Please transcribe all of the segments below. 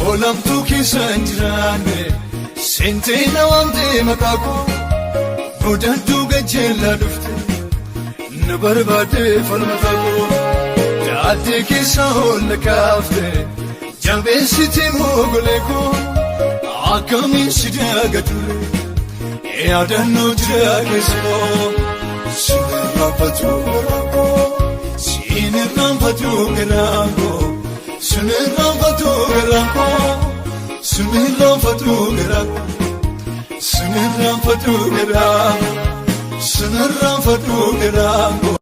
Olamtu kisanjirane sente na wamde makako Nodantu gajela dufte nabarbade falmatako Jaate kisa holla kafte Jambe siti mogoleko Akami sidagatule Eadano jiragesmo Sinirapatu garako Sinirapatu garako Sinirapatu garako Sinirapatu garako Sinirapatu garako Sinirapatu garako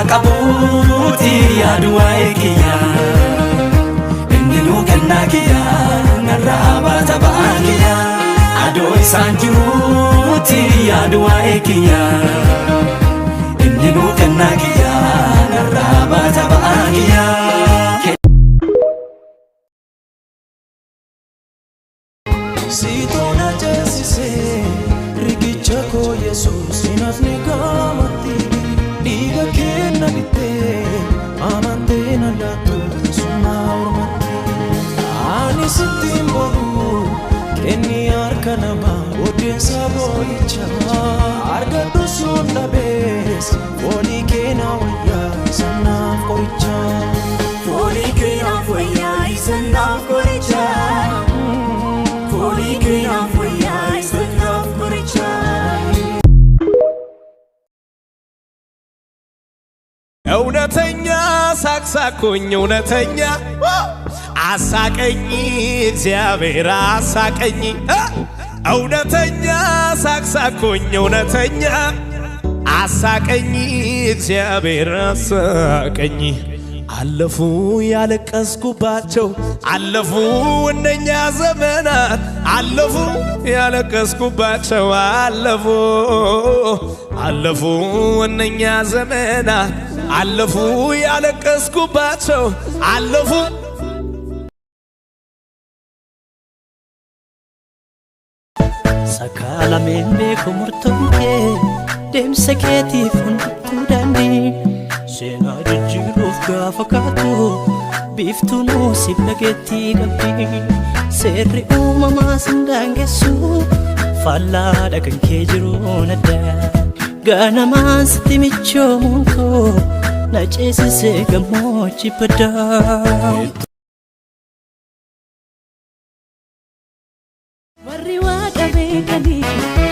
Sakabuti aduwa ekiya Indinu kennakiya Narraba tabakiya Adoi sanjuti aduwa ekiya Indinu kennakiya Narraba tabakiya Sitona jesise Rikichako Jesus inafni kamati Diga kena bitte amante na latu suma urmati ani sitim boru keni arkana ma odin saboicha arga to sunna bes foli kena waya sanna koricha foli kena waya sanna koricha foli kena waya sanna koricha እውነተኛ ሳቅሳቁኝ እውነተኛ አሳቀኝ እግዚአብሔር አሳቀኝ እውነተኛ ሳቅሳቁኝ እውነተኛ አሳቀኝ እግዚአብሔር አሳቀኝ አለፉ ያለቀስኩባቸው አለፉ እነኛ ዘመናት አለፉ ያለቀስኩባቸው አለፉ እነኛ ዘመናት አለፉ ያለቀስኩባቸው አለፉ Sakalameen beeku murtoomke deemsa keetiif hunduttuu daandii seenaa jijjiiruuf gaafa kaatu biiftuunuu siif dhageettii qabdi seerri uumamaa sin daangessu faallaadha kan kee jiruun adda ganamaan sitti michoomuun koo na ceesisee gammoojjii baddaa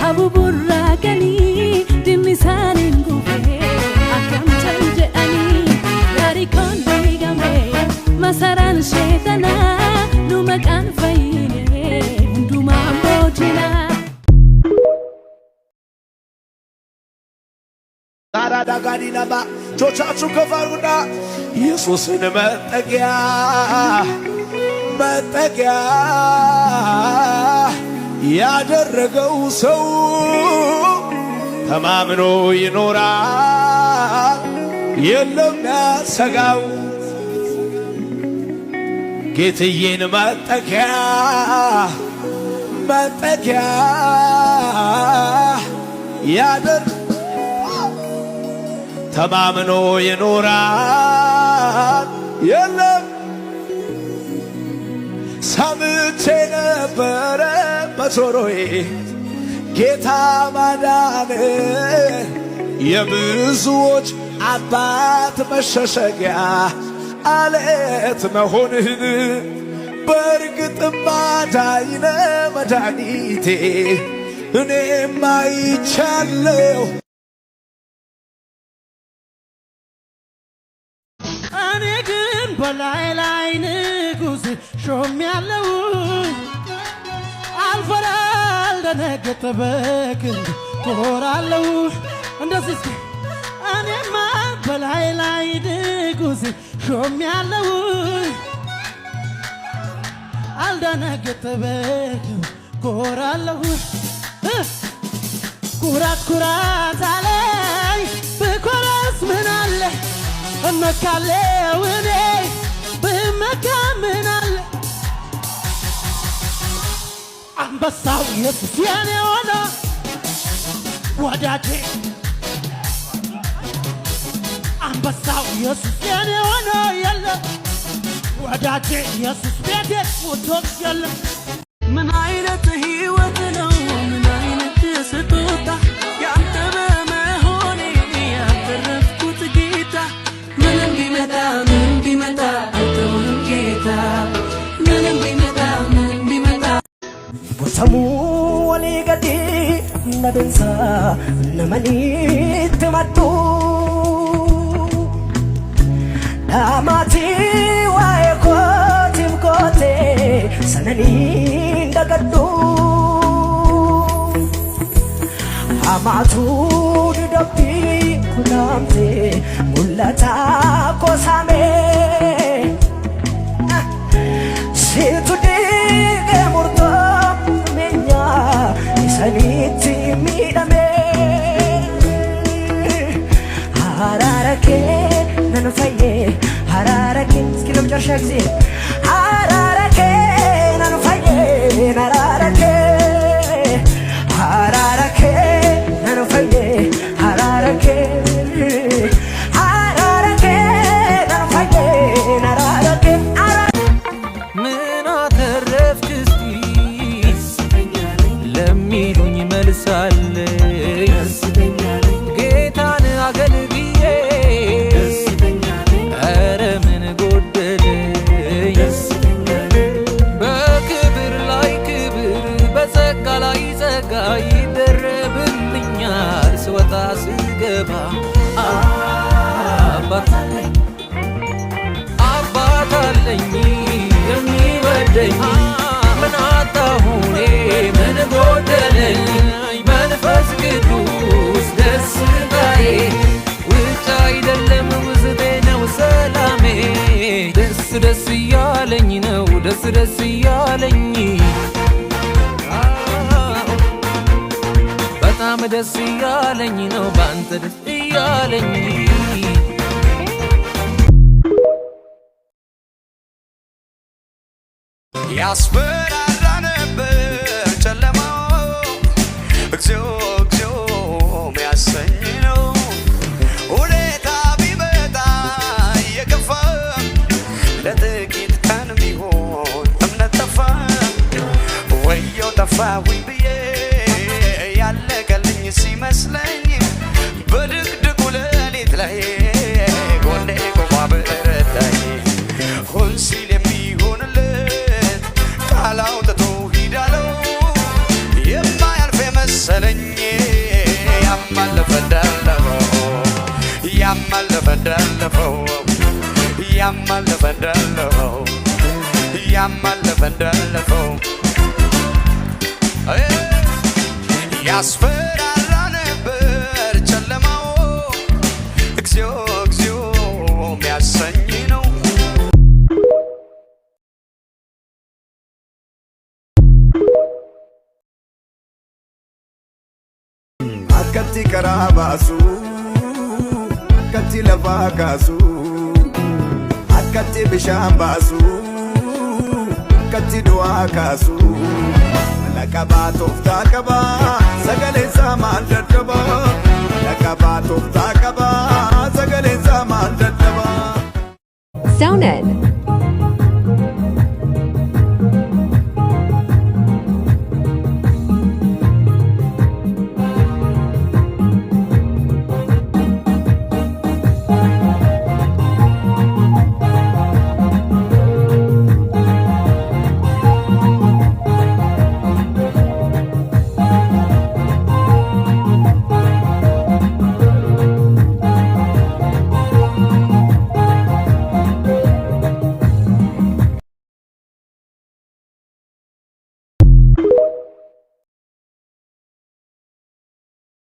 Habu burra gani dimisanin gufe masaran shetana duma kan fayine duma mbojina Arada gadina ba chochachu kafaruda Yesusin መጠጊያ ያደረገው ሰው ተማምኖ ይኖራል የለም ያሰጋው ጌትዬን መጠጊያ ያደር ተማምኖ ይኖራል የለም ሰምቼ ነበረ በጆሮዬ ጌታ ማዳን የብዙዎች አባት መሸሸጊያ አለት መሆንህን በእርግጥም አዳኝ ነህ መድኃኒቴ እኔም አይቻለሁ እኔ ግን በላይ ላይ ንጉሥ ሾሜያለሁ አልፈራ አልደነግጥ በክንድ ኮራለሁ እንደዚህ እስኪ እኔማ በላይ ላይ ንጉሥ ሾሜያለሁ አልደነግጥ በክንድ ኮራለሁ ኩራት አለኝ ብኮራስ ምን አለ እመካለሁ እኔ ብመካ ምን አለ አንበሳው ኢየሱስ የኔ ሆነ ወዳጄ አንበሳው ኢየሱስ የኔ ሆነ የለ ወዳጄ ኢየሱስ ቤቴ ሞቶት የለ ምን አይነት ሕይወት ነው ምን አይነት ስጦታ ያንተ በመሆኔ ያተረፍኩት ጌታ ምንም ቢመጣ አልተውህም ጌታ ምንም ቢመጣ ቦሰሙ ወሊገዲ ነብንሳ ነመኒት መጡ ዳማቲ ዋይኮቲም ኮቴ ሰነኒ እንደገዱ አማቱ ድደቢ ኩናምቴ ሙለታ ኮሳሜ ሲቱ ዲገ ሙርቶ ሜኛ ሰኒቲ ሚደሜ ሀራረኬ ነንፈዬ ሀራረኬ እስኪ ለመጨረሻ ጊዜ ሀራረኬ ነንፈዬ ሀራረኬ ሀራረኬ ነንፈዬ ሀራረኬ ሀራረኬ ነንፈዬ ሀራረኬ ምን አተረፍክ እስቲ ለሚሉኝ መልሳለኝ ጌታን አገልግዬ ኧረ ምን ጎደለኝ በክብር ላይ ክብር በጸጋ ላይ ጸጋ ይደረብልኛል ስወጣ ስገባ አባት አለኝ የሚወደኝ ምን አጣሁኔ ምን ጎደለኝ መንፈስ ቅዱስ ደስታዬ ውጭ አይደለም ውስጤ ነው ሰላሜ ደስ እያለኝ ነው ደስ እያለኝ በጣም ደስ እያለኝ ነው ባንተ ደስ እያለኝ ያስፈራራ ነበር ጨለማው እግዚኦ እግዚኦ ሚያሰኝ ነው ሁኔታ ቢመጣ እየከፋ ለጥቂት ቀን ቢሆን እምነት ጠፋ ወየው ጠፋሁኝ ብዬ ያለቀልኝ ሲመስለኝ በድቅድቁ ሌሊት ላይ ጎኔ ቆማ በረታኝ ሁን ሲል የሚሆንለት ቃል አውጥቶ ሂዳለው የማያልፍ መሰለኝ ያማለፈ እንዳለፈው ያማለፈ እንዳለፈው ያማለፈ እንዳለፈው ያስፈራራ ነበር ጨለማው እግዚኦ እግዚኦ የሚያሰኝ ነው። አከቲ ከራባሱ አከቲ ለፋካሱ አከቲ ብሻምባሱ አከቲ ዱዋካሱ ለቀባ ቶፍታ ቀባ